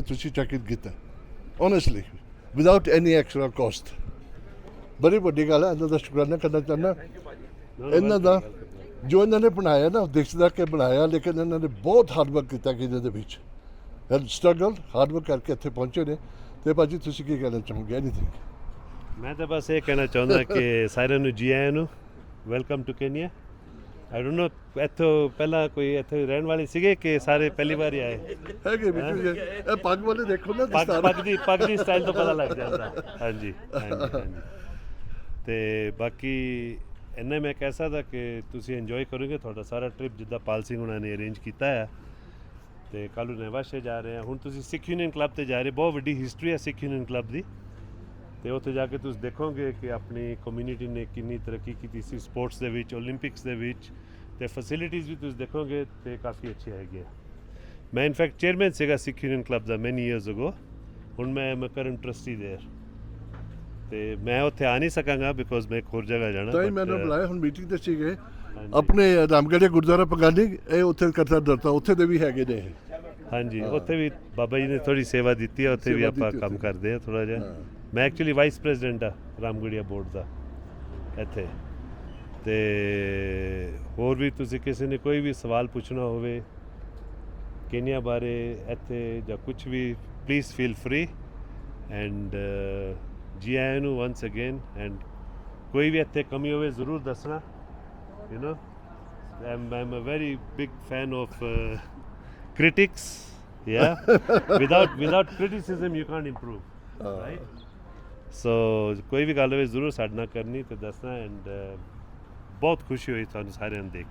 ਤੁਸੀਂ check in ਕੀਤਾ honestly without any extra cost. ਬੜੀ ਵੱਡੀ ਗੱਲ ਹੈ, ਇਹਨਾਂ ਦਾ ਸ਼ੁਕਰਾਨਾ ਕਰਨਾ ਚਾਹੁੰਦਾ। ਇਹਨਾਂ ਦਾ ਜੋ ਇਹਨਾਂ ਨੇ ਬਣਾਇਆ ਨਾ ਦਿਖਦਾ ਕਿ ਬਣਾਇਆ, ਲੇਕਿਨ ਇਹਨਾਂ ਨੇ ਬਹੁਤ ਹਾਰਡ ਵਰਕ ਕੀਤਾ ਕਿ ਇਹਦੇ ਵਿੱਚ ਸਟਰਗਲ ਹਾਰਡ ਵਰਕ ਕਰਕੇ ਇੱਥੇ ਪਹੁੰਚੇ ਨੇ। ਅਤੇ ਭਾਜੀ ਤੁਸੀਂ ਕੀ ਕਹਿਣਾ ਚਾਹੋਗੇ? ਐਨੀਥਿੰਗ? ਮੈਂ ਤਾਂ ਬਸ ਇਹ ਕਹਿਣਾ ਚਾਹੁੰਦਾ ਕਿ ਸਾਰਿਆਂ ਨੂੰ ਜੀ ਆਇਆਂ ਨੂੰ, welcome to Kenya. I don't know ਇੱਥੋਂ ਪਹਿਲਾਂ ਕੋਈ ਇੱਥੇ ਰਹਿਣ ਵਾਲੇ ਸੀਗੇ ਕਿ ਸਾਰੇ ਪਹਿਲੀ ਵਾਰ ਹੀ ਆਏ ਹੈਗੇ ਵੀ ਇਹ ਪੱਗ ਵਾਲੇ ਦੇਖੋ ਨਾ, ਪੱਗ ਦੀ ਸਟਾਈਲ ਤੋਂ ਪਤਾ ਲੱਗ ਜਾਂਦਾ। ਹਾਂਜੀ ਹਾਂਜੀ। ਅਤੇ ਬਾਕੀ ਇੰਨਾ ਮੈਂ ਕਹਿ ਸਕਦਾ ਕਿ ਤੁਸੀਂ ਇੰਜੋਏ ਕਰੋਗੇ ਤੁਹਾਡਾ ਸਾਰਾ ਟ੍ਰਿਪ, ਜਿੱਦਾਂ ਪਾਲ ਸਿੰਘ ਉਹਨਾਂ ਨੇ ਅਰੇਂਜ ਕੀਤਾ ਹੈ। ਅਤੇ ਕੱਲ੍ਹ ਨੂੰ ਨੈਵਾਸ਼ੇ ਜਾ ਰਹੇ ਹਾਂ। ਹੁਣ ਤੁਸੀਂ ਸਿੱਖ ਯੂਨੀਅਨ ਕਲੱਬ 'ਤੇ ਜਾ ਰਹੇ, ਬਹੁਤ ਵੱਡੀ ਹਿਸਟਰੀ ਹੈ ਸਿੱਖ ਯੂਨੀਅਨ ਕਲੱਬ ਦੀ। ਅਤੇ ਉੱਥੇ ਜਾ ਕੇ ਤੁਸੀਂ ਦੇਖੋਗੇ ਕਿ ਆਪਣੀ ਕਮਿਊਨਿਟੀ ਨੇ ਕਿੰਨੀ ਤਰੱਕੀ ਕੀਤੀ ਸੀ ਸਪੋਰਟਸ ਦੇ ਵਿੱਚ, ਓਲੰਪਿਕਸ ਦੇ ਵਿੱਚ, ਅਤੇ ਫੈਸਿਲਿਟੀਜ਼ ਵੀ ਤੁਸੀਂ ਦੇਖੋਗੇ ਅਤੇ ਕਾਫੀ ਅੱਛੀ ਹੈਗੀ ਹੈ। ਮੈਂ ਇਨਫੈਕਟ ਚੇਅਰਮੈਨ ਸੀਗਾ ਸਿੱਖ ਯੂਨੀਅਨ ਕਲੱਬ ਦਾ ਮੈਨੀ ਈਅਰਸ ਅਗੋ, ਹੁਣ ਮੈਂ ਕਰੰਟ ਟਰਸਟੀ ਦੇਰ। ਅਤੇ ਮੈਂ ਉੱਥੇ ਆ ਨਹੀਂ ਸਕਾਂਗਾ ਬਿਕੋਜ਼ ਮੈਂ ਇੱਕ ਹੋਰ ਜਗ੍ਹਾ ਜਾਣਾ। ਤਾਂ ਹੀ ਮੈਨੂੰ ਬੁਲਾਇਆ, ਹੁਣ ਮੀਟਿੰਗ ਤੇ ਸੀਗੇ ਆਪਣੇ ਰਾਮਗੜ੍ਹ ਗੁਰਦੁਆਰਾ ਪਗਾਨੀ, ਇਹ ਉੱਥੇ ਕਰਤਾ ਡਰਤਾ, ਉੱਥੇ ਦੇ ਵੀ ਹੈਗੇ ਨੇ। ਹਾਂਜੀ, ਉੱਥੇ ਵੀ ਬਾਬਾ ਜੀ ਨੇ ਥੋੜ੍ਹੀ ਸੇਵਾ ਦਿੱਤੀ ਹੈ, ਉੱਥੇ ਵੀ ਆਪਾਂ ਕੰਮ ਕਰਦੇ ਹਾਂ ਥੋੜ੍ਹਾ ਜਿਹਾ। ਮੈਂ ਐਕਚੁਅਲੀ ਵਾਈਸ ਪ੍ਰੈਜ਼ੀਡੈਂਟ ਆ ਰਾਮਗੜੀਆ ਬੋਰਡ ਦਾ ਇੱਥੇ। ਅਤੇ ਹੋਰ ਵੀ ਤੁਸੀਂ ਕਿਸੇ ਨੇ ਕੋਈ ਵੀ ਸਵਾਲ ਪੁੱਛਣਾ ਹੋਵੇ ਕੇਨੀਆ ਬਾਰੇ ਇੱਥੇ ਜਾਂ ਕੁਛ ਵੀ, ਪਲੀਜ਼ ਫੀਲ ਫਰੀ। ਐਂਡ ਜੀ ਆਇਆਂ ਨੂੰ ਵੰਸ ਅਗੇਨ। ਐਂਡ ਕੋਈ ਵੀ ਇੱਥੇ ਕਮੀ ਹੋਵੇ ਜ਼ਰੂਰ ਦੱਸਣਾ। You know, I'm a very big fan of critics. Yeah, without criticism you can't improve, right? So ਕੋਈ ਵੀ ਗੱਲ ਹੋਵੇ ਜ਼ਰੂਰ ਸਾਡੇ ਨਾਲ ਕਰਨੀ ਤੇ ਦੱਸਣਾ। ਐਂਡ ਬਹੁਤ ਖੁਸ਼ੀ ਹੋਈ ਤੁਹਾਨੂੰ ਸਾਰਿਆਂ ਨੂੰ ਦੇਖ।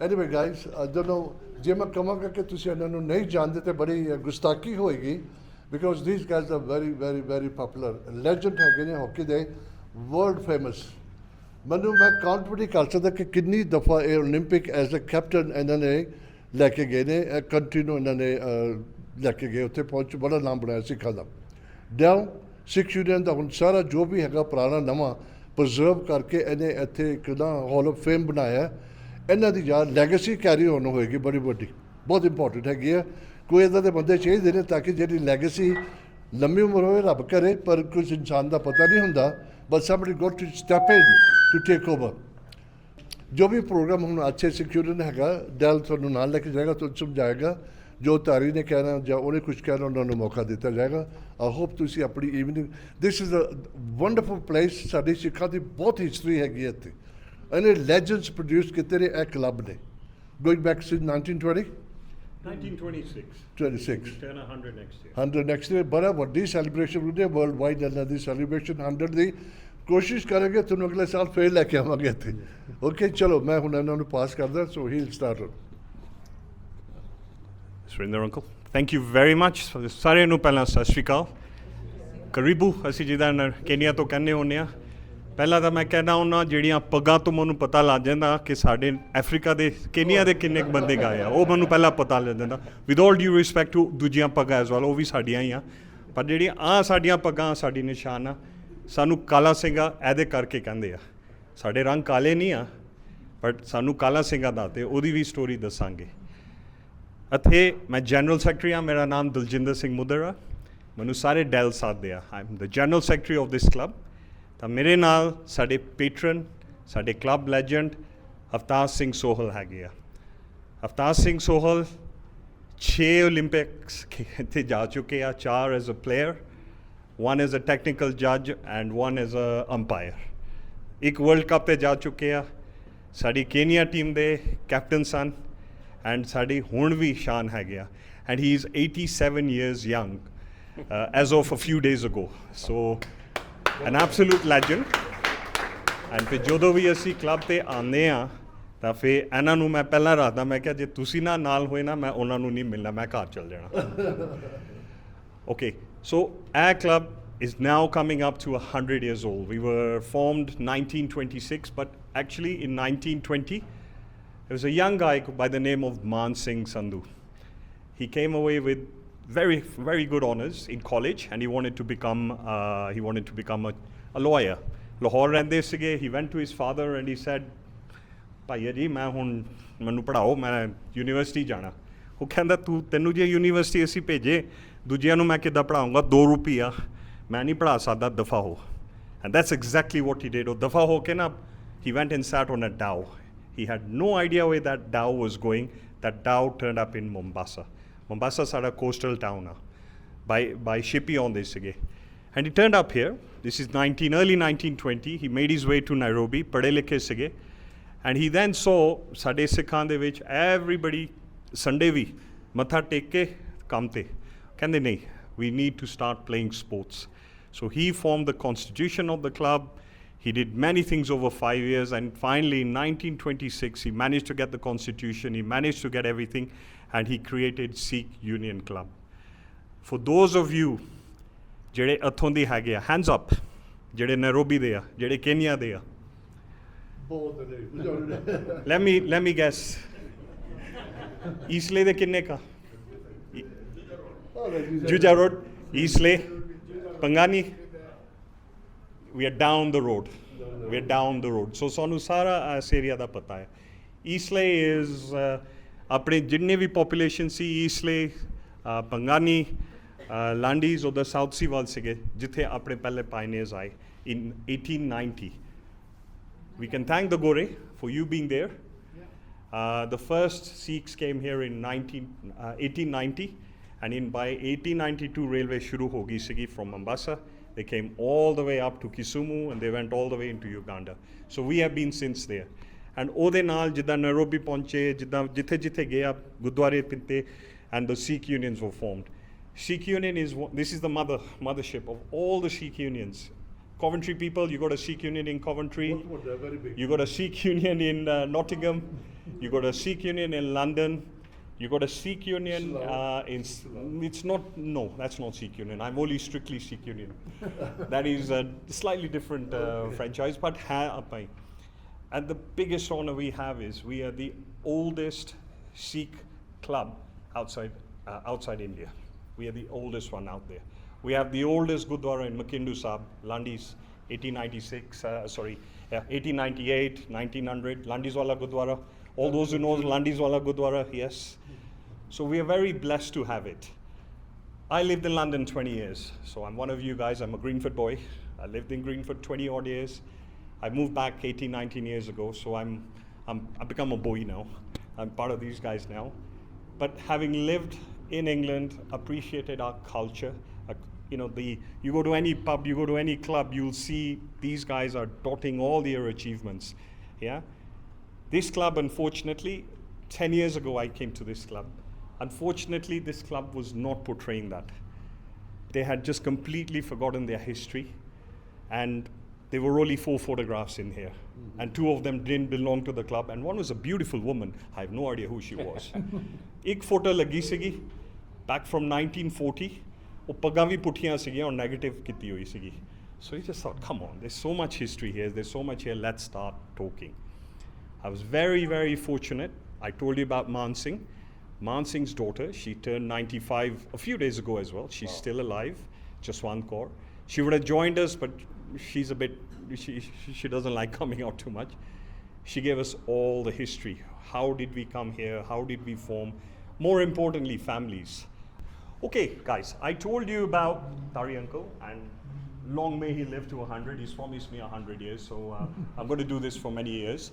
Anyway guys, I don't know, ਜੇ ਮੈਂ ਕਹਾਂਗਾ ਕਿ ਤੁਸੀਂ ਇਹਨਾਂ ਨੂੰ ਨਹੀਂ ਜਾਣਦੇ ਤਾਂ ਬੜੀ ਗੁਸਤਾਖੀ ਹੋਏਗੀ, because these guys are very poplar legend ਹੈਗੇ ਨੇ ਹਾਕੀ ਦੇ, ਵਰਲਡ ਫੇਮਸ। ਮੈਂ ਕਾਊਂਟ ਵੀ ਨਹੀਂ ਕਰ ਸਕਦਾ ਕਿ ਕਿੰਨੀ ਦਫਾ ਇਹ ਓਲੰਪਿਕ ਐਜ਼ ਅ ਕੈਪਟਨ ਇਹਨਾਂ ਨੇ ਲੈ ਕੇ ਗਏ ਨੇ, ਕੰਟਰੀ ਨੂੰ ਇਹਨਾਂ ਨੇ ਲੈ ਕੇ ਗਏ, ਉੱਥੇ ਪਹੁੰਚ ਬੜਾ ਨਾਮ ਬਣਾਇਆ ਸਿੱਖਾਂ ਦਾ। ਡਾਊਨ ਸਿੱਖ ਯੂਨੀਅਨ ਦਾ ਹੁਣ ਸਾਰਾ ਜੋ ਵੀ ਹੈਗਾ ਪੁਰਾਣਾ ਨਵਾਂ ਪ੍ਰੀਜ਼ਰਵ ਕਰਕੇ ਇਹਨੇ ਇੱਥੇ ਇੱਕ ਨਾ ਹਾਲ ਆਫ ਫੇਮ ਬਣਾਇਆ। ਇਹਨਾਂ ਦੀ ਯਾਰ ਲੈਗੇਸੀ ਕੈਰੀ ਔਨ ਹੋਏਗੀ ਬੜੀ ਵੱਡੀ, ਬਹੁਤ ਇੰਪੋਰਟੈਂਟ ਹੈਗੀ ਹੈ। ਕੋਈ ਇੱਦਾਂ ਦੇ ਬੰਦੇ ਚਾਹੀਦੇ ਨੇ ਤਾਂ ਕਿ ਜਿਹੜੀ ਲੈਗੇਸੀ ਲੰਮੀ ਉਮਰ ਹੋਵੇ, ਰੱਬ ਕਰੇ, ਪਰ ਕੁਝ ਇਨਸਾਨ ਦਾ ਪਤਾ ਨਹੀਂ ਹੁੰਦਾ। But somebody got to step in to take over. ਜੋ ਵੀ ਪ੍ਰੋਗਰਾਮ ਹੁਣ ਅੱਛੇ ਸਿੱਖ ਯੂਨੀਅਨ ਹੈਗਾ, ਡੈਲ ਤੁਹਾਨੂੰ ਨਾਲ ਲੈ ਕੇ ਜਾਏਗਾ, ਤੁਹਾਨੂੰ ਸਮਝਾਏਗਾ। ਜੋ ਤਾਰੀ ਨੇ ਕਹਿਣਾ ਜਾਂ ਉਹਨੇ ਕੁਝ ਕਹਿਣਾ, ਉਹਨਾਂ ਨੂੰ ਮੌਕਾ ਦਿੱਤਾ ਜਾਏਗਾ। ਆਈ ਹੋਪ ਤੁਸੀਂ ਆਪਣੀ evening, this is a wonderful place. ਸਾਡੀ ਸਿੱਖਾਂ ਦੀ ਬਹੁਤ ਹਿਸਟਰੀ ਹੈਗੀ ਹੈ ਇੱਥੇ, ਇਹਨੇ ਲੈਜੈਂਡਸ ਪ੍ਰੋਡਿਊਸ ਕੀਤੇ ਨੇ ਇਹ ਕਲੱਬ ਨੇ, going back since 1926 26 turn 100 next year. 100 next year. ਬੜਾ ਵੱਡੀ ਸੈਲੀਬ੍ਰੇਸ਼ਨ ਹੁੰਦੀ ਹੈ ਵਰਲਡ ਵਾਈਡ ਇਹਨਾਂ ਦੀ ਸੈਲੀਬ੍ਰੇਸ਼ਨ 100 ਦੀ। ਕੋਸ਼ਿਸ਼ ਕਰਾਂਗੇ ਤੁਹਾਨੂੰ ਅਗਲੇ ਸਾਲ ਫੇਰ ਲੈ ਕੇ ਆਵਾਂਗੇ ਇੱਥੇ। ਓਕੇ, ਚਲੋ ਮੈਂ ਹੁਣ ਇਹਨਾਂ ਨੂੰ ਪਾਸ ਕਰਦਾ, ਸੋ ਹੀ start. Surinder uncle, thank you very much. ਸਾਰਿਆਂ ਨੂੰ ਪਹਿਲਾਂ ਸਤਿ ਸ਼੍ਰੀ ਅਕਾਲ, ਕਰੀਬੂ ਅਸੀਂ ਜਿੱਦਾਂ ਕੇਨੀਆ ਤੋਂ ਕਹਿੰਦੇ ਹੁੰਦੇ ਹਾਂ। ਪਹਿਲਾਂ ਤਾਂ ਮੈਂ ਕਹਿੰਦਾ ਉਹਨਾਂ ਜਿਹੜੀਆਂ ਪੱਗਾਂ ਤੋਂ ਮੈਨੂੰ ਪਤਾ ਲੱਗ ਜਾਂਦਾ ਕਿ ਸਾਡੇ ਅਫਰੀਕਾ ਦੇ ਕੇਨੀਆ ਦੇ ਕਿੰਨੇ ਕੁ ਬੰਦੇ ਗਏ ਆ, ਉਹ ਮੈਨੂੰ ਪਹਿਲਾਂ ਪਤਾ ਲੱਗ ਜਾਂਦਾ। With all due respect to ਦੂਜੀਆਂ ਪੱਗਾਂ ਐਜ਼ ਵੈਲ, ਉਹ ਵੀ ਸਾਡੀਆਂ ਹੀ ਆ, ਪਰ ਜਿਹੜੀਆਂ ਸਾਡੀਆਂ ਪੱਗਾਂ ਸਾਡੀ ਨਿਸ਼ਾਨ ਆ। ਸਾਨੂੰ ਕਾਲਾ ਸਿੰਘਾ ਇਹਦੇ ਕਰਕੇ ਕਹਿੰਦੇ ਆ, ਸਾਡੇ ਰੰਗ ਕਾਲੇ ਨਹੀਂ ਆ, ਬਟ ਸਾਨੂੰ ਕਾਲਾ ਸਿੰਘਾ ਦਾ ਤੇ ਉਹਦੀ ਵੀ ਸਟੋਰੀ ਦੱਸਾਂਗੇ। ਇੱਥੇ ਮੈਂ ਜਨਰਲ ਸੈਕਟਰੀ ਹਾਂ, ਮੇਰਾ ਨਾਮ ਦਲਜਿੰਦਰ ਸਿੰਘ ਮੁੱਦਰ ਆ, ਮੈਨੂੰ ਸਾਰੇ ਡੈਲ ਸਾਧਦੇ ਆ। I am the general secretary of this club. ਤਾਂ ਮੇਰੇ ਨਾਲ ਸਾਡੇ ਪੇਟਰਨ, ਸਾਡੇ ਕਲੱਬ ਲੈਜੈਂਡ ਅਵਤਾਰ ਸਿੰਘ ਸੋਹਲ ਹੈਗੇ ਆ। ਅਵਤਾਰ ਸਿੰਘ ਸੋਹਲ 6 ਓਲੰਪਿਕਸ ਇੱਥੇ ਜਾ ਚੁੱਕੇ ਆ, 4 as a player, 1 as a technical ਜੱਜ ਐਂਡ 1 ਐਜ਼ ਅ ਅੰਪਾਇਰ। ਇੱਕ ਵਰਲਡ ਕੱਪ 'ਤੇ ਜਾ ਚੁੱਕੇ ਆ, ਸਾਡੀ ਕੇਨੀਆ ਟੀਮ ਦੇ ਕੈਪਟਨ ਸਨ ਐਂਡ ਸਾਡੀ ਹੁਣ ਵੀ ਸ਼ਾਨ ਹੈਗੇ ਆ। And he is 87 years young as of a few days ago. So an absolute legend. And ਫਿਰ ਜਦੋਂ ਵੀ ਅਸੀਂ ਕਲੱਬ 'ਤੇ ਆਉਂਦੇ ਹਾਂ ਤਾਂ ਫਿਰ ਇਹਨਾਂ ਨੂੰ ਮੈਂ ਪਹਿਲਾਂ ਰੱਖਦਾ, ਮੈਂ ਕਿਹਾ ਜੇ ਤੁਸੀਂ ਨਾਲ ਹੋਏ ਨਾ, ਮੈਂ ਉਹਨਾਂ ਨੂੰ ਨਹੀਂ ਮਿਲਣਾ, ਮੈਂ ਘਰ ਚਲ ਜਾਣਾ। ਓਕੇ, ਸੋ ਇਹ club is now coming up to 100 years old. We were formed 1926, but actually in 1920, there was a young guy by the name of Man Singh Sandhu. He came away with very, very good honors in college, and he wanted to become a lawyer. Lahore ਰਹਿੰਦੇ ਸੀਗੇ. He went to his father and he said, ਭਾਈਆ ਜੀ ਮੈਂ ਹੁਣ ਮੈਨੂੰ ਪੜ੍ਹਾਓ, ਮੈਂ university ਜਾਣਾ। ਉਹ ਕਹਿੰਦਾ ਤੈਨੂੰ ਜੇ ਯੂਨੀਵਰਸਿਟੀ ਅਸੀਂ ਭੇਜੇ, ਦੂਜਿਆਂ ਨੂੰ ਮੈਂ ਕਿੱਦਾਂ ਪੜ੍ਹਾਊਂਗਾ, 2 ਰੁਪਈਆ ਮੈਂ ਨਹੀਂ ਪੜ੍ਹਾ ਸਕਦਾ, ਦਫਾ ਹੋ। And that's exactly what he did. ਉਹ ਦਫਾ ਹੋ ਕੇ ਨਾ, he went and sat on a dhow. He had no idea where that dhow was going. That dhow turned up in Mombasa. Mombasa ਸਾਡਾ coastal town ਆ, by ship ਹੀ ਆਉਂਦੇ ਸੀਗੇ। And he turned up here. This is early 1920. He made his way to Nairobi, ਪੜ੍ਹੇ ਲਿਖੇ ਸੀਗੇ। And he then saw ਸਾਡੇ ਸਿੱਖਾਂ ਦੇ ਵਿੱਚ everybody Sunday ਵੀ ਮੱਥਾ ਟੇਕ ਕੇ ਕੰਮ ਤੇ, ਕਹਿੰਦੇ ਨਹੀਂ, we need to start playing sports. So he formed the constitution of the club. He did many things over 5 years, and finally in 1926 he managed to get the constitution, he managed to get everything, and he created Sikh Union Club. For those of you ਜਿਹੜੇ ਇੱਥੋਂ ਦੀ ਹੈਗੇ ਆ, hands up, ਜਿਹੜੇ Nairobi ਦੇ ਆ, ਜਿਹੜੇ Kenya ਦੇ ਆ। let me guess, ਈਸਲੇ ਦੇ ਕਿੰਨੇ ਕਾ? Juja Road, Eastleigh, Pangani, we are down the road. So ਸਾਨੂੰ ਸਾਰਾ ਇਸ ਏਰੀਆ ਦਾ ਪਤਾ ਹੈ। Eastleigh is ਆਪਣੇ ਜਿੰਨੇ ਵੀ ਪੋਪੂਲੇਸ਼ਨ ਸੀ, Eastleigh, ਪੰਗਾਨੀ, ਲਾਂਡੀਜ਼ ਉਹਦਾ ਸਾਊਥ ਸੀ ਵੱਲ ਸੀਗੇ, ਜਿੱਥੇ ਆਪਣੇ ਪਹਿਲੇ ਪਾਇਨੀਅਰਸ ਆਏ in 1890. We can thank the Gore for you being there. The first Sikhs came here in 1890. And by 1892, railway shuru ho gayi sigi from Mombasa. They came all the way up to Kisumu, and they went all the way into Uganda. So we have been since there. And ਉਹਦੇ ਨਾਲ ਜਿੱਦਾਂ Nairobi ਪਹੁੰਚੇ, ਜਿੱਦਾਂ ਜਿੱਥੇ ਗਏ ਆ ਗੁਰਦੁਆਰੇ ਪਿੰਤੇ, and the Sikh unions were formed. Sikh Union this is the mothership of all the Sikh unions. Coventry people, you got a Sikh Union in Coventry. You got a Sikh Union in Nottingham. You got a Sikh Union in London. You got a Sikh Union that's not Sikh Union. I'm only strictly Sikh Union. That is a slightly different franchise, but and the biggest honor we have is we are the oldest Sikh club outside India. We are the oldest one out there. We have the oldest Gurdwara in Makindu Sahib, Landis, 1898, 1900, Landis Wala Gurdwara. All those who know Landis Wala Gurdwara, yes. So we are very blessed to have it. I lived in London 20 years, so I'm one of you guys. I'm a Greenford boy. I lived in Greenford 20 odd years. I moved back 18, 19 years ago, so I've become a boy now. I'm part of these guys now. But having lived in England, appreciated our culture. You go to any pub, you go to any club, you'll see these guys are dotting all their achievements. Yeah. This club, unfortunately, 10 years ago I came to this club. Unfortunately, this club was not portraying that. They had just completely forgotten their history. And there were only 4 photographs in here. And 2 of them didn't belong to the club. And one was a beautiful woman. I have no idea who she was. Ek photo lagi sigi, back from 1940. ਉਹ ਪੱਗਾਂ ਵੀ ਪੁੱਠੀਆਂ ਸੀਗੀਆਂ ਔਰ negative ਕੀਤੀ ਹੋਈ ਸੀਗੀ so he just thought come on there's so much history here there's so much here let's start talking I was very very fortunate I told you about Man Singh's daughter she turned 95 a few days ago as well she's still alive Jaswant Kaur she would have joined us but she's a bit she doesn't like coming out too much she gave us all the history how did we come here how did we form more importantly families Okay, guys, I told you about Tari Uncle, and long may he live to 100. He's promised me 100 years, so I'm going to do this for many years.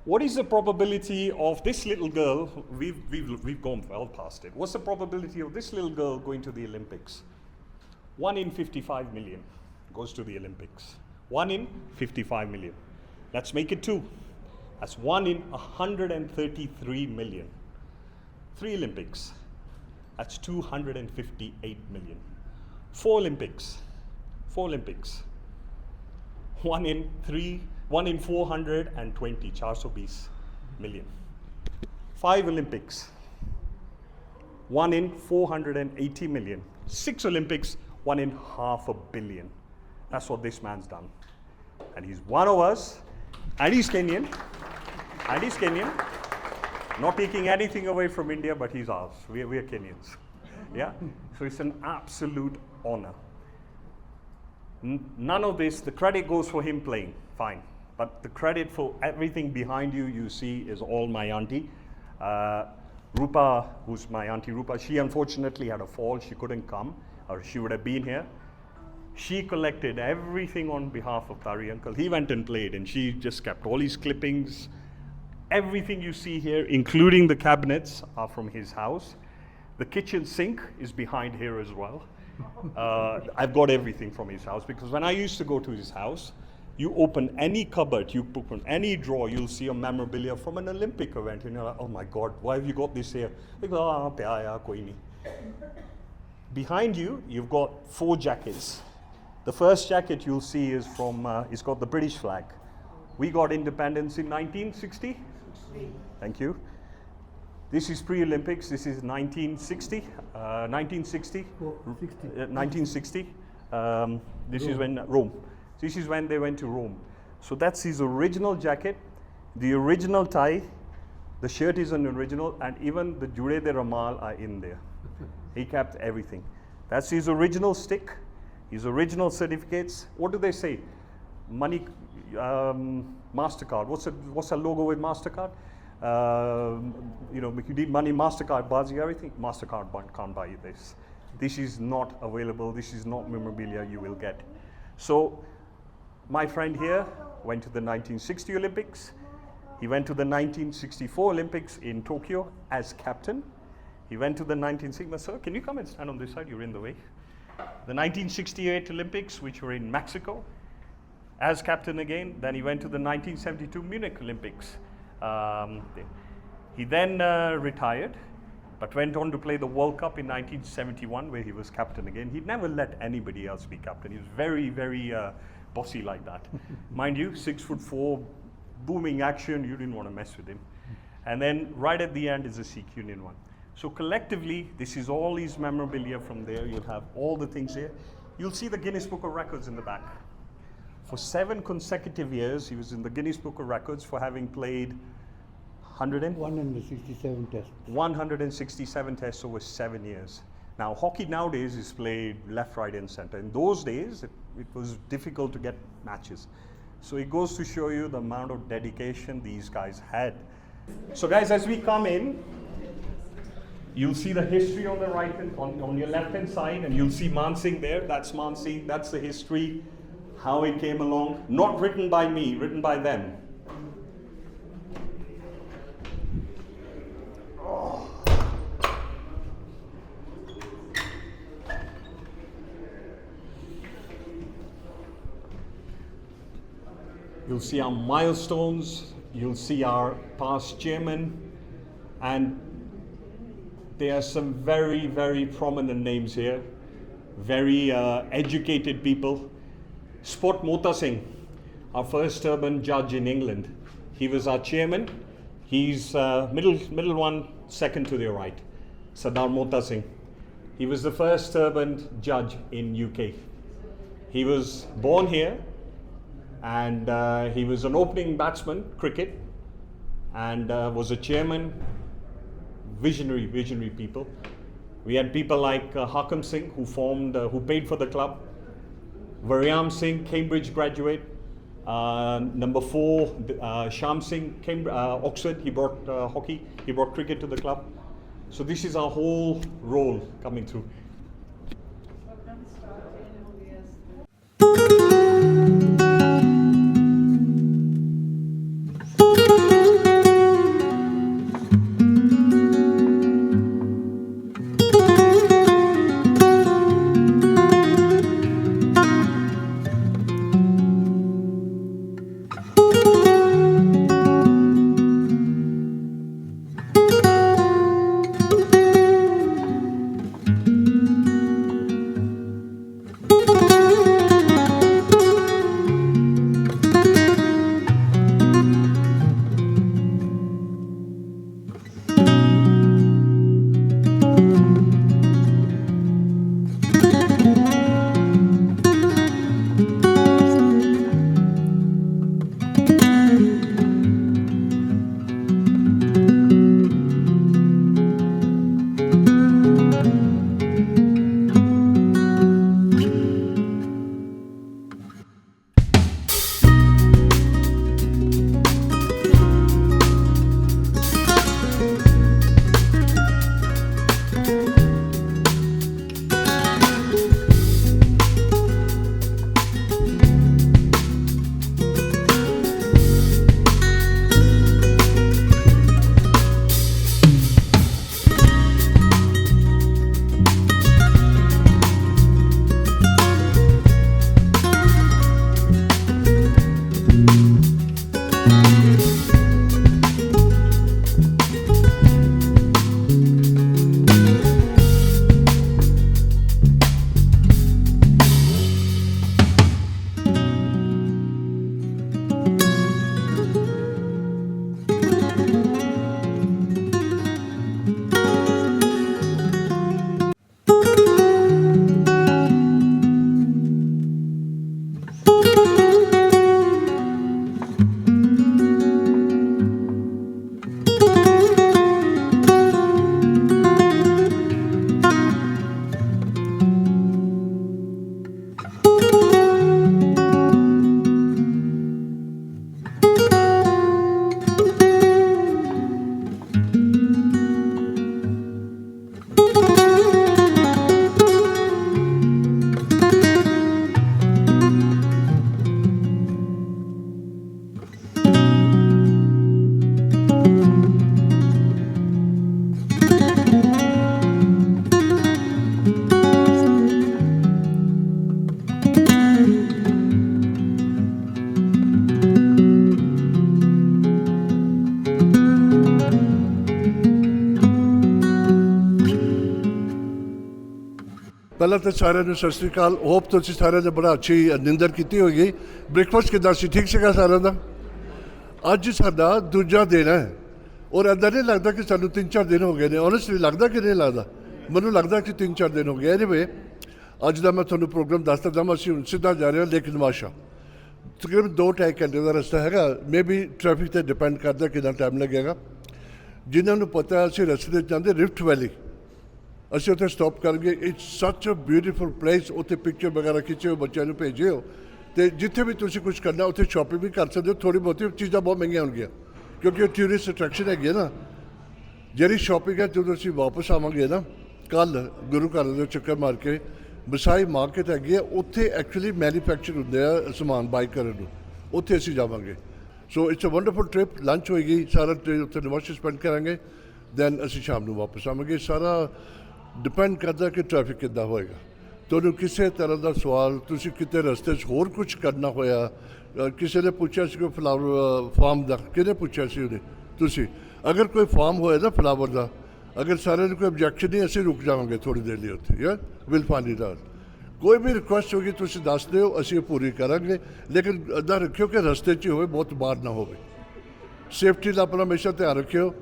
What is the probability of this little girl? We've gone well past it. What's the probability of this little girl going to the Olympics? 1 in 55 million goes to the Olympics. 1 in 55 million. Let's make it 2. That's 1 in 133 million. 3 Olympics. That's 258 million. 4 Olympics. 1 in 420, 420 million. 5 Olympics. 1 in 480 million. 6 Olympics, 1 in half a billion. That's what this man's done. And he's one of us. And he's Kenyan. Not taking anything away from India, but he's ours. We are Kenyans. Yeah? So it's an absolute honor. None of this, the credit goes for him playing, fine. But the credit for everything behind you see, is all my auntie. Rupa, who's my auntie Rupa, she unfortunately had a fall. She couldn't come, or she would have been here. She collected everything on behalf of Tari Uncle. He went and played, and she just kept all his clippings. Everything you see here, including the cabinets, are from his house. The kitchen sink is behind here as well. I've got everything from his house because when I used to go to his house, you open any cupboard, you open any drawer, you'll see a memorabilia from an Olympic event. And you're like, oh my God, why have you got this here? They go, koi nahi. Behind you, you've got 4 jackets. The first jacket you'll see is from, it's got the British flag. We got independence in 1960. Thank you. This is pre-Olympics. This is 1960. 1960. 1960. This is when Rome. This is when they went to Rome. So that's his original jacket, the original tie. The shirt is an original, and even the Jure de Ramal are in there. He kept everything. That's his original stick, his original certificates. What do they say? Money, MasterCard. What's the logo with MasterCard? If you need money, MasterCard buys you everything. MasterCard can't buy you this. This is not available. This is not memorabilia you will get. So, my friend here went to the 1960 Olympics. He went to the 1964 Olympics in Tokyo as captain. He went to the 1960. Sir, can you come and stand on this side? You're in the way. The 1968 Olympics, which were in Mexico, as captain again. Then he went to the 1972 Munich Olympics. He then retired, but went on to play the World Cup in 1971, where he was captain again. He never let anybody else be captain. He was very, very bossy like that. Mind you, 6'4", booming action. You didn't want to mess with him. And then right at the end is the Sikh Union one. So collectively, this is all his memorabilia from there. You'll have all the things here. You'll see the Guinness Book of Records in the back. For 7 consecutive years, he was in the Guinness Book of Records for having played 167 tests. 167 tests over 7 years. Now, hockey nowadays is played left, right, and center. In those days, it was difficult to get matches. So it goes to show you the amount of dedication these guys had. So guys, as we come in, you'll see the history on the right and on your left hand side, and you'll see Man Singh there. That's Man Singh. That's the history, how it came along. Not written by me, written by them. You'll see our milestones, you'll see our past chairman, and there are some very, very prominent names here, very educated people. Spot Mota Singh, our first urban judge in England. He was our chairman. He's middle one, second to the right, Sardar Mota Singh. He was the first urban judge in UK. He was born here, and he was an opening batsman, cricket, and was a chairman. Visionary people. We had people like Hakam Singh, who paid for the club. Varyam Singh, Cambridge graduate. Number 4, Sham Singh, Oxford. He brought hockey. He brought cricket to the club. So this is our whole role coming through. ਪਹਿਲਾਂ ਤਾਂ ਸਾਰਿਆਂ ਨੂੰ ਸਤਿ ਸ਼੍ਰੀ ਅਕਾਲ। Hop ਤੁਸੀਂ ਸਾਰਿਆਂ ਨੇ ਬੜਾ ਅੱਛੀ ਨਿੰਦਰ ਕੀਤੀ ਹੋਏਗੀ। ਬ੍ਰੇਕਫਾਸਟ ਕਿੱਦਾਂ ਸੀ? ਠੀਕ ਸੀਗਾ ਸਾਰਿਆਂ ਦਾ? ਅੱਜ ਸਾਡਾ ਦੂਜਾ ਦਿਨ ਹੈ ਔਰ ਇੱਦਾਂ ਨਹੀਂ ਲੱਗਦਾ ਕਿ ਸਾਨੂੰ 3-4 ਦਿਨ ਹੋ ਗਏ ਨੇ। ਓਨੈਸਟਲੀ ਲੱਗਦਾ ਕਿ ਨਹੀਂ ਲੱਗਦਾ? ਮੈਨੂੰ ਲੱਗਦਾ ਕਿ 3-4 ਦਿਨ ਹੋ ਗਏ। ਐਨੀਵੇ ਅੱਜ ਦਾ ਮੈਂ ਤੁਹਾਨੂੰ ਪ੍ਰੋਗਰਾਮ ਦੱਸ ਦਿੰਦਾ। ਅਸੀਂ ਹੁਣ ਸਿੱਧਾ ਜਾ ਰਹੇ ਹਾਂ ਲੇਕ ਨਵਾਸ਼ਾ। ਤਕਰੀਬਨ 2-2.5 ਘੰਟੇ ਦਾ ਰਸਤਾ ਹੈਗਾ। ਮੇ ਬੀ ਟ੍ਰੈਫਿਕ 'ਤੇ ਡਿਪੈਂਡ ਕਰਦਾ ਕਿੰਨਾ ਟਾਈਮ ਲੱਗੇਗਾ। ਜਿਨ੍ਹਾਂ ਨੂੰ ਪਤਾ ਅਸੀਂ ਰਸਤੇ 'ਚ ਜਾਂਦੇ ਰਿਫਟ ਵੈਲੀ, ਅਸੀਂ ਉੱਥੇ ਸਟਾਪ ਕਰਾਂਗੇ। ਇਟਸ ਸੱਚ ਅ ਬਿਊਟੀਫੁਲ ਪਲੇਸ। ਉੱਥੇ ਪਿਕਚਰ ਵਗੈਰਾ ਖਿੱਚਿਓ, ਬੱਚਿਆਂ ਨੂੰ ਭੇਜਿਓ ਅਤੇ ਜਿੱਥੇ ਵੀ ਤੁਸੀਂ ਕੁਛ ਕਰਨਾ ਉੱਥੇ ਸ਼ਾਪਿੰਗ ਵੀ ਕਰ ਸਕਦੇ ਹੋ। ਥੋੜ੍ਹੀ ਬਹੁਤੀ ਚੀਜ਼ਾਂ ਬਹੁਤ ਮਹਿੰਗੀਆਂ ਹੋਣਗੀਆਂ ਕਿਉਂਕਿ ਉਹ ਟੂਰਿਸਟ ਅਟਰੈਕਸ਼ਨ ਹੈਗੀ ਹੈ ਨਾ। ਜਿਹੜੀ ਸ਼ਾਪਿੰਗ ਹੈ ਜਦੋਂ ਅਸੀਂ ਵਾਪਸ ਆਵਾਂਗੇ ਨਾ ਕੱਲ੍ਹ ਗੁਰੂ ਘਰ ਦੇ ਚੱਕਰ ਮਾਰ ਕੇ ਵਸਾਈ ਮਾਰਕੀਟ ਹੈਗੀ ਹੈ, ਉੱਥੇ ਐਕਚੁਅਲੀ ਮੈਨੂਫੈਕਚਰ ਹੁੰਦੇ ਆ ਸਮਾਨ ਬਾਈ ਕਰਨ ਨੂੰ, ਉੱਥੇ ਅਸੀਂ ਜਾਵਾਂਗੇ। So it's a wonderful trip. Lunch ਹੋਏਗੀ, ਸਾਰਾ ਉੱਥੇ ਨਵਾਸ਼ਾ ਸਪੈਂਡ ਕਰਾਂਗੇ, ਦੈਨ ਅਸੀਂ ਸ਼ਾਮ ਨੂੰ ਵਾਪਸ ਆਵਾਂਗੇ। ਸਾਰਾ ਡਿਪੈਂਡ ਕਰਦਾ ਕਿ ਟ੍ਰੈਫਿਕ ਕਿੱਦਾਂ ਹੋਏਗਾ। ਤੁਹਾਨੂੰ ਕਿਸੇ ਤਰ੍ਹਾਂ ਦਾ ਸਵਾਲ, ਤੁਸੀਂ ਕਿਤੇ ਰਸਤੇ 'ਚ ਹੋਰ ਕੁਛ ਕਰਨਾ ਹੋਇਆ, ਕਿਸੇ ਨੇ ਪੁੱਛਿਆ ਸੀ ਕੋਈ ਫਲਾਵਰ ਫਾਰਮ ਦਾ, ਕਿਹਨੇ ਪੁੱਛਿਆ ਸੀ ਉਹਨੇ? ਤੁਸੀਂ ਅਗਰ ਕੋਈ ਫਾਰਮ ਹੋਇਆ ਨਾ ਫਲਾਵਰ ਦਾ, ਅਗਰ ਸਾਰਿਆਂ ਨੂੰ ਕੋਈ ਓਬਜੈਕਸ਼ਨ ਨਹੀਂ, ਅਸੀਂ ਰੁਕ ਜਾਵਾਂਗੇ ਥੋੜ੍ਹੀ ਦੇਰ ਲਈ ਉੱਥੇ। ਯਾਰ ਵਿਲ ਫਾਈਂਡ ਇਟ ਆਊਟ। ਕੋਈ ਵੀ ਰਿਕੁਐਸਟ ਹੋਗੀ ਤੁਸੀਂ ਦੱਸ ਦਿਓ, ਅਸੀਂ ਉਹ ਪੂਰੀ ਕਰਾਂਗੇ, ਲੇਕਿਨ ਇੱਦਾਂ ਰੱਖਿਓ ਕਿ ਰਸਤੇ 'ਚ ਹੀ ਹੋਵੇ, ਬਹੁਤ ਬਾਹਰ ਨਾ ਹੋਵੇ। ਸੇਫਟੀ ਦਾ ਆਪਣਾ ਹਮੇਸ਼ਾ ਧਿਆਨ ਰੱਖਿਓ।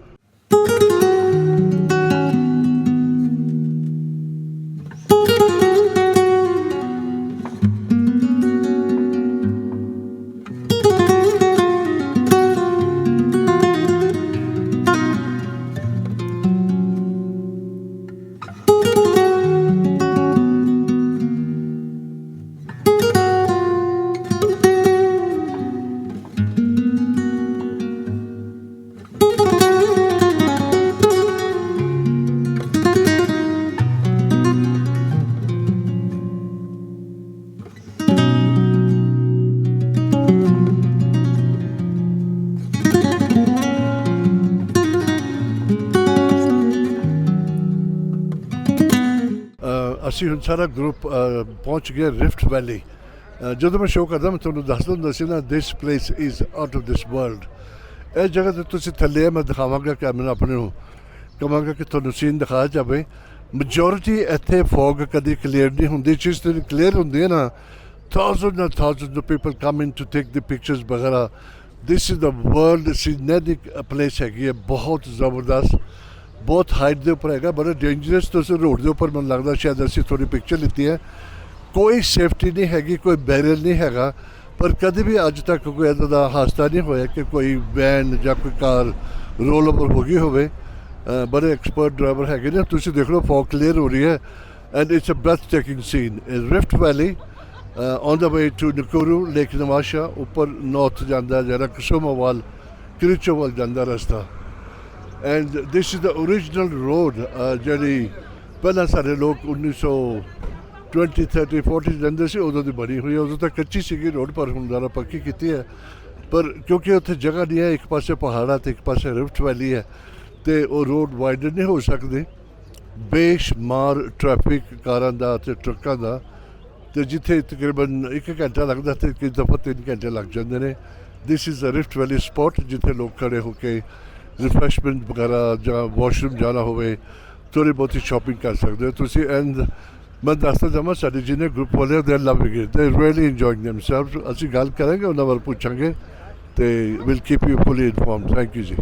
ਅਸੀਂ ਹੁਣ ਸਾਰਾ ਗਰੁੱਪ ਪਹੁੰਚ ਗਿਆ ਰਿਫਟ ਵੈਲੀ। ਜਦੋਂ ਮੈਂ ਸ਼ੋਅ ਕਰਦਾ ਮੈਂ ਤੁਹਾਨੂੰ ਦੱਸਦਾ ਹੁੰਦਾ ਸੀ ਨਾ, this place is out of this world. ਇਸ ਜਗ੍ਹਾ 'ਤੇ ਤੁਸੀਂ ਥੱਲੇ ਮੈਂ ਦਿਖਾਵਾਂਗਾ ਕੈਮਰਾ ਆਪਣੇ ਨੂੰ, ਕਹਾਂਗਾ ਕਿ ਤੁਹਾਨੂੰ ਸੀਨ ਦਿਖਾਇਆ ਜਾਵੇ। ਮੈਜੋਰਿਟੀ ਇੱਥੇ ਫੌਗ ਕਦੀ ਕਲੀਅਰ ਨਹੀਂ ਹੁੰਦੀ, ਜਿਸ ਦਿਨ ਕਲੀਅਰ ਹੁੰਦੀ ਹੈ ਨਾ, thousand and thousand of people come in to take the pictures ਵਗੈਰਾ। This is the world scenic place ਹੈਗੀ ਹੈ, ਬਹੁਤ ਜ਼ਬਰਦਸਤ, ਬਹੁਤ ਹਾਈਟ ਦੇ ਉੱਪਰ ਹੈਗਾ, ਬੜਾ ਡੇਂਜਰਸ। ਤੁਸੀਂ ਰੋਡ ਦੇ ਉੱਪਰ ਮੈਨੂੰ ਲੱਗਦਾ ਸ਼ਾਇਦ ਅਸੀਂ ਥੋੜੀ ਪਿਕਚਰ ਲਿੱਤੀ ਹੈ। ਕੋਈ ਸੇਫਟੀ ਨਹੀਂ ਹੈਗੀ, ਕੋਈ ਬੈਰੀਅਰ ਨਹੀਂ ਹੈਗਾ, ਪਰ ਕਦੇ ਵੀ ਅੱਜ ਤੱਕ ਕੋਈ ਇੱਦਾਂ ਦਾ ਹਾਦਸਾ ਨਹੀਂ ਹੋਇਆ ਕਿ ਕੋਈ ਵੈਨ ਜਾਂ ਕੋਈ ਕਾਰ ਰੋਲ ਓਵਰ ਹੋ ਗਈ ਹੋਵੇ। ਬੜੇ ਐਕਸਪਰਟ ਡਰਾਈਵਰ ਹੈਗੇ ਨੇ। ਤੁਸੀਂ ਦੇਖ ਲਓ ਫੌਗ ਕਲੀਅਰ ਹੋ ਰਹੀ ਹੈ and it's a breathtaking scene in Rift Valley on the way to Nakuru lake Naivasha. ਉੱਪਰ ਨਾਰਥ ਜਾਂਦਾ ਜਿਹੜਾ ਕਸੂਮਾ ਵੱਲ, ਕ੍ਰਿਚੋ ਵੱਲ ਜਾਂਦਾ ਰਸਤਾ। And this is the original road ਜਿਹੜੀ ਪਹਿਲਾਂ ਸਾਡੇ ਲੋਕ 1920, 30, 40 ਰਹਿੰਦੇ ਸੀ, ਉਦੋਂ ਦੀ ਬਣੀ ਹੋਈ ਹੈ। ਉਦੋਂ ਤਾਂ ਕੱਚੀ ਸੀਗੀ ਰੋਡ, ਪਰ ਹੁਣ ਜ਼ਿਆਦਾ ਪੱਕੀ ਕੀਤੀ ਹੈ। ਪਰ ਕਿਉਂਕਿ ਉੱਥੇ ਜਗ੍ਹਾ ਨਹੀਂ ਹੈ, ਇੱਕ ਪਾਸੇ ਪਹਾੜਾਂ ਅਤੇ ਇੱਕ ਪਾਸੇ ਰਿਫਟ ਵੈਲੀ ਹੈ, ਅਤੇ ਉਹ ਰੋਡ ਵਾਈਡਨ ਨਹੀਂ ਹੋ ਸਕਦੇ। ਬੇਸ਼ੁਮਾਰ ਟ੍ਰੈਫਿਕ ਕਾਰਾਂ ਦਾ ਅਤੇ ਟਰੱਕਾਂ ਦਾ, ਅਤੇ ਜਿੱਥੇ ਤਕਰੀਬਨ 1 ਘੰਟਾ ਲੱਗਦਾ ਅਤੇ ਕਈ ਦਫਾ 3 ਘੰਟੇ ਲੱਗ ਜਾਂਦੇ ਨੇ। ਦਿਸ ਇਜ਼ ਅ ਰਿਫਟ ਵੈਲੀ ਸਪੋਟ, ਜਿੱਥੇ ਲੋਕ ਖੜੇ ਹੋ ਕੇ ਰਿਫਰੈਸ਼ਮੈਂਟ ਵਗੈਰਾ ਜਾਂ ਵਾਸ਼ਰੂਮ ਜਾਣਾ ਹੋਵੇ, ਥੋੜ੍ਹੀ ਬਹੁਤੀ ਸ਼ਾਪਿੰਗ ਕਰ ਸਕਦੇ ਹੋ ਤੁਸੀਂ। ਐਂਡ ਮੈਂ ਦੱਸਦਾ ਜਾਵਾਂ, ਸਾਡੇ ਜਿਹਨੇ ਗਰੁੱਪ ਵਾਲੇ ਦੇ ਲਵਿੰਗ ਇਟ, ਦੇ ਰੀਅਲੀ ਇੰਜੋਇੰਗ ਦੈਮਸੈਲਵਸ। ਅਸੀਂ ਗੱਲ ਕਰਾਂਗੇ, ਉਹਨਾਂ ਵੱਲ ਪੁੱਛਾਂਗੇ ਅਤੇ will keep you fully informed. Thank you ਜੀ।